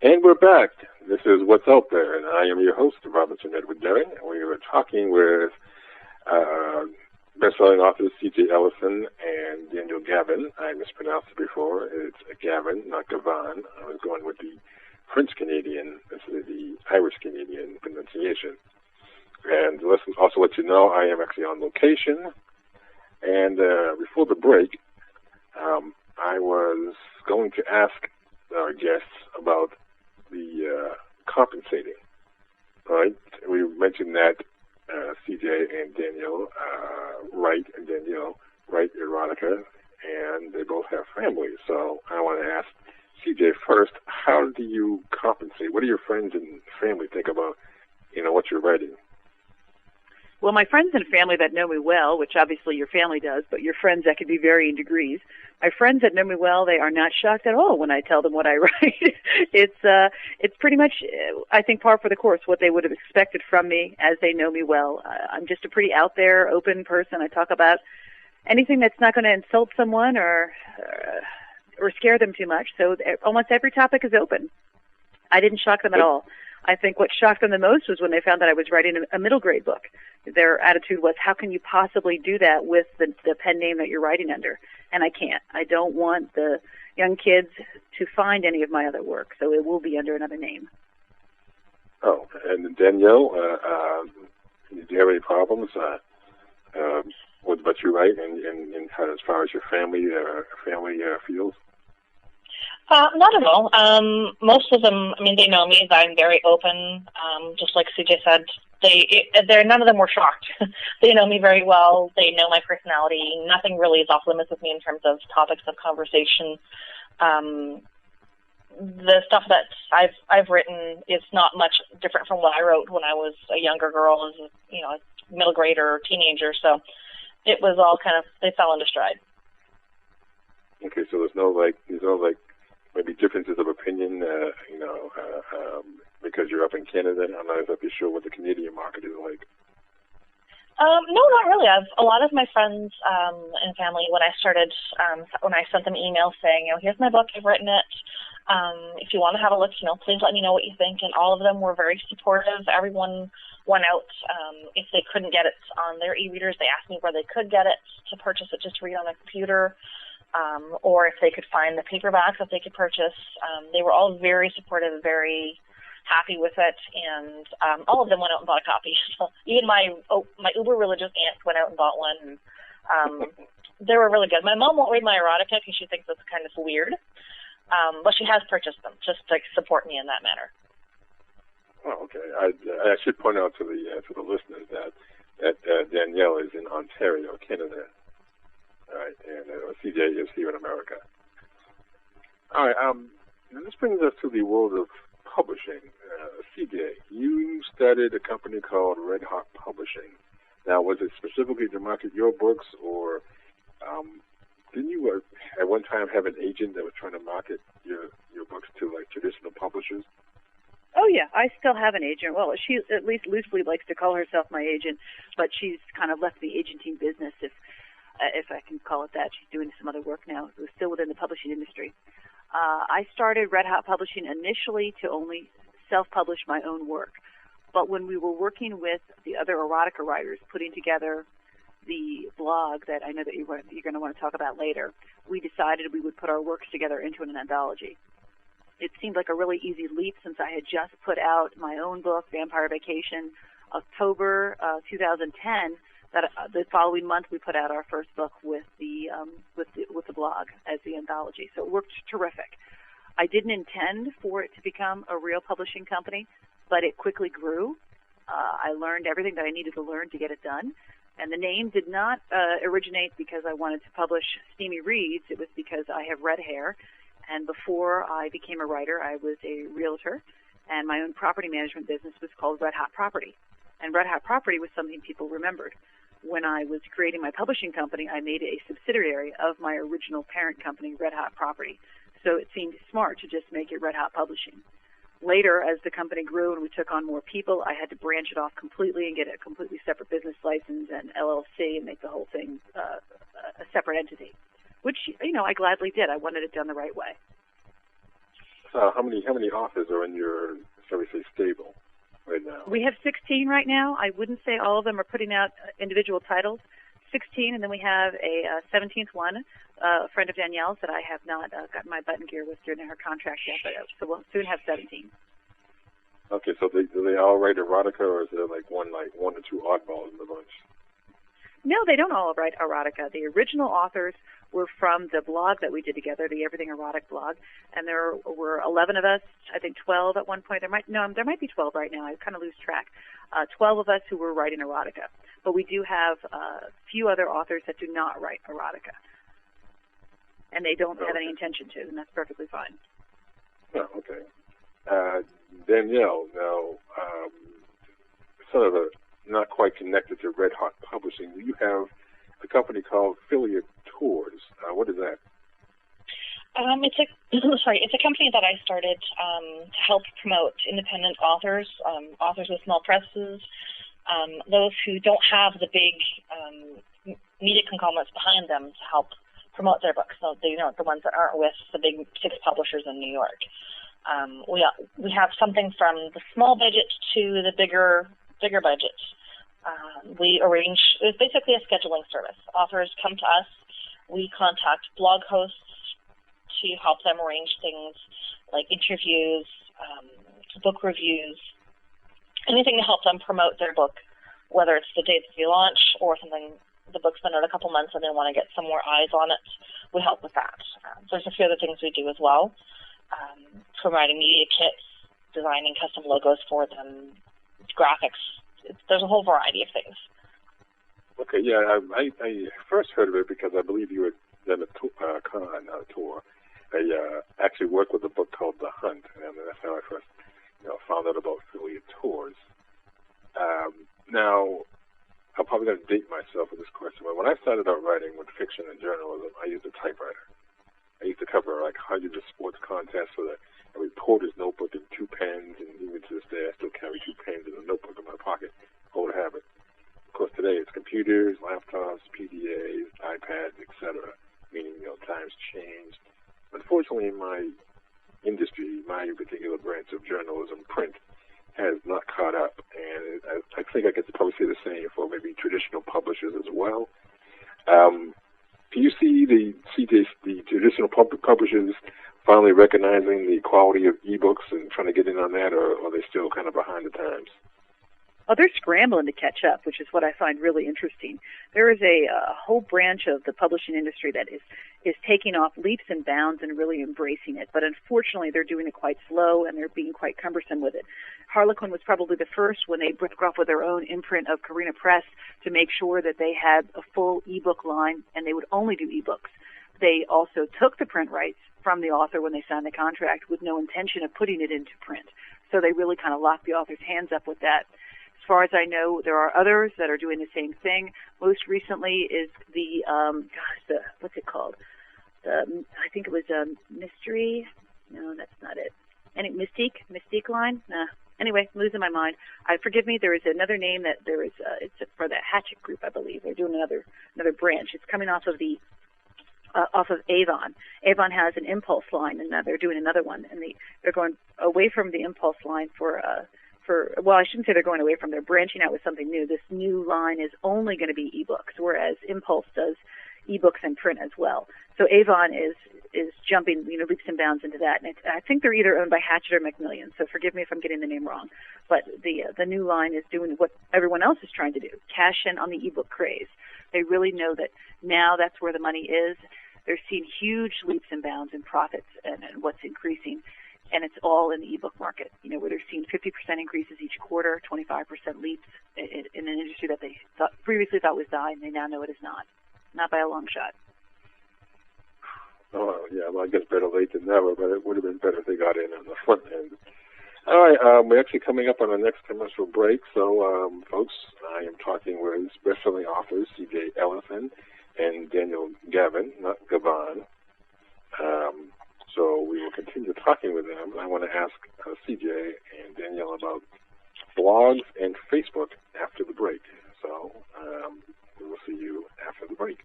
And we're back. This is What's Out There, and I am your host, Robinson Edward Derring, and we are talking with best-selling authors C.J. Ellison and Danielle Gavan. I mispronounced it before. It's Gavan, not Gavan. I was going with the French-Canadian instead of the Irish-Canadian pronunciation. And let's also let you know I am actually on location. And before the break, I was going to ask our guests about the compensating. Right? We mentioned that CJ and Danielle write erotica, and they both have families. So I want to ask CJ first, how do you compensate? What do your friends and family think about, what you're writing? Well, my friends and family that know me well, which obviously your family does, but your friends, that could be varying degrees. My friends that know me well, they are not shocked at all when I tell them what I write. It's pretty much, I think, par for the course, what they would have expected from me as they know me well. I'm just a pretty out there, open person. I talk about anything that's not going to insult someone or scare them too much. So almost every topic is open. I didn't shock them at all. I think what shocked them the most was when they found that I was writing a middle grade book. Their attitude was, how can you possibly do that with the pen name that you're writing under? And I can't. I don't want the young kids to find any of my other work, so it will be under another name. Oh, and Danielle, do you have any problems with what you write and how, as far as your family feels? Not at all. Most of them, they know me. I'm very open. Just like CJ said, none of them were shocked. They know me very well. They know my personality. Nothing really is off limits with me in terms of topics of conversation. The stuff that I've written is not much different from what I wrote when I was a younger girl, as a middle grader or teenager. So it was all they fell into stride. Okay, so there's no maybe differences of opinion, because you're up in Canada. I'm not exactly sure what the Canadian market is like. No, not really. A lot of my friends and family, when I started, when I sent them emails saying, here's my book, I've written it. If you want to have a look, please let me know what you think. And all of them were very supportive. Everyone went out. If they couldn't get it on their e-readers, they asked me where they could get it to purchase it just to read on their computer. Or if they could find the paperbacks that they could purchase. They were all very supportive, very happy with it, and all of them went out and bought a copy. So even my uber religious aunt went out and bought one. And, they were really good. My mom won't read my erotica because she thinks it's kind of weird, but she has purchased them just to support me in that manner. Oh, okay. I should point out to the listeners that Danielle is in Ontario, Canada. All right, and CJ is here in America. All right, this brings us to the world of publishing. CJ, you started a company called Red Hot Publishing. Now, was it specifically to market your books, or didn't you at one time have an agent that was trying to market your books to traditional publishers? Oh, yeah, I still have an agent. Well, she at least loosely likes to call herself my agent, but she's kind of left the agenting business, if I can call it that. She's doing some other work now. It was still within the publishing industry. I started Red Hot Publishing initially to only self-publish my own work. But when we were working with the other erotica writers, putting together the blog that I know that you're going to want to talk about later, we decided we would put our works together into an anthology. It seemed like a really easy leap since I had just put out my own book, Vampire Vacation, October 2010. That the following month we put out our first book with the blog as the anthology. So it worked terrific. I didn't intend for it to become a real publishing company, but it quickly grew. I learned everything that I needed to learn to get it done. And the name did not originate because I wanted to publish steamy reads. It was because I have red hair. And before I became a writer, I was a realtor, and my own property management business was called Red Hot Property. And Red Hot Property was something people remembered. When I was creating my publishing company, I made it a subsidiary of my original parent company, Red Hot Property. So it seemed smart to just make it Red Hot Publishing. Later, as the company grew and we took on more people, I had to branch it off completely and get a completely separate business license and LLC and make the whole thing a separate entity, which, I gladly did. I wanted it done the right way. how many authors are in your, shall we say, stable right now? We have 16 right now. I wouldn't say all of them are putting out individual titles. 16, and then we have a 17th one, a friend of Danielle's that I have not gotten my button gear with during her contract yet, but so we'll soon have 17. Okay, so do they all write erotica, or is there like one or two oddballs in the bunch? No, they don't all write erotica. The original authors were from the blog that we did together, the Everything Erotic blog, and there were 11 of us, I think 12 at one point. There might be 12 right now. I kind of lose track. 12 of us who were writing erotica. But we do have a few other authors that do not write erotica. And they don't have any intention to, and that's perfectly fine. Oh, okay. Danielle, now, sort of not quite connected to Red Hot Publishing, you have a company called Affiliate Tours. What is that? It's a company that I started to help promote independent authors, authors with small presses, those who don't have the big media conglomerates behind them to help promote their books. So the ones that aren't with the big 6 publishers in New York. We have something from the small budget to the bigger budget. It's basically a scheduling service. Authors come to us. We contact blog hosts to help them arrange things like interviews, book reviews, anything to help them promote their book, whether it's the day that they launch or something, the book's been out a couple months and they want to get some more eyes on it. We help with that. There's a few other things we do as well, providing media kits, designing custom logos for them, graphics. There's a whole variety of things. Okay, yeah, I first heard of it because I believe you had done a tour. I actually worked with a book called The Hunt, and that's how I first found out about Affiliate Tours. Now, I'm probably going to date myself with this question, but when I started out writing with fiction and journalism, I used a typewriter. I used to cover like hundreds of sports contests with a reporter's notebook and 2 pens, and even to this day I still carry 2 pens and a notebook in my pocket. Old habit. Of course, today it's computers, laptops, PDAs, iPads, etc., meaning times changed. Unfortunately, in my industry, my particular branch of journalism, print, has not caught up, and I think I could probably say the same for maybe traditional publishers as well. Do you see the traditional publishers finally recognizing the quality of ebooks and trying to get in on that, or are they still kind of behind the times? Oh, they're scrambling to catch up, which is what I find really interesting. There is a whole branch of the publishing industry that is taking off leaps and bounds and really embracing it. But unfortunately, they're doing it quite slow, and they're being quite cumbersome with it. Harlequin was probably the first when they broke off with their own imprint of Carina Press to make sure that they had a full ebook line, and they would only do ebooks. They also took the print rights from the author when they signed the contract with no intention of putting it into print. So they really kind of locked the author's hands up with that. As far as I know, there are others that are doing the same thing. Most recently is what's it called? I think it was Mystery. No, that's not it. Mystique line? Nah. Anyway, I'm losing my mind. Forgive me. There is another name that there is. It's for the Hatchet Group, I believe. They're doing another branch. It's coming off of Avon. Avon has an Impulse line, and now they're doing another one, and they're going away from the Impulse line well, I shouldn't say they're going away from. They're branching out with something new. This new line is only going to be ebooks, whereas Impulse does ebooks and print as well. So Avon is jumping, leaps and bounds into that. And I think they're either owned by Hatchet or Macmillan. So forgive me if I'm getting the name wrong. But the new line is doing what everyone else is trying to do: cash in on the ebook craze. They really know that now that's where the money is. They're seeing huge leaps and bounds in profits and what's increasing. And it's all in the ebook market, where they're seeing 50% increases each quarter, 25% leaps in an industry that they previously thought was dying. They now know it is not by a long shot. Oh, yeah, well, I guess better late than never, but it would have been better if they got in on the front end. All right, we're actually coming up on our next commercial break, so, folks, I am talking with best-selling authors C.J. Ellison and Danielle Gavan, not Gavan. So we will continue talking with them. I want to ask CJ and Danielle about blogs and Facebook after the break. So we will see you after the break.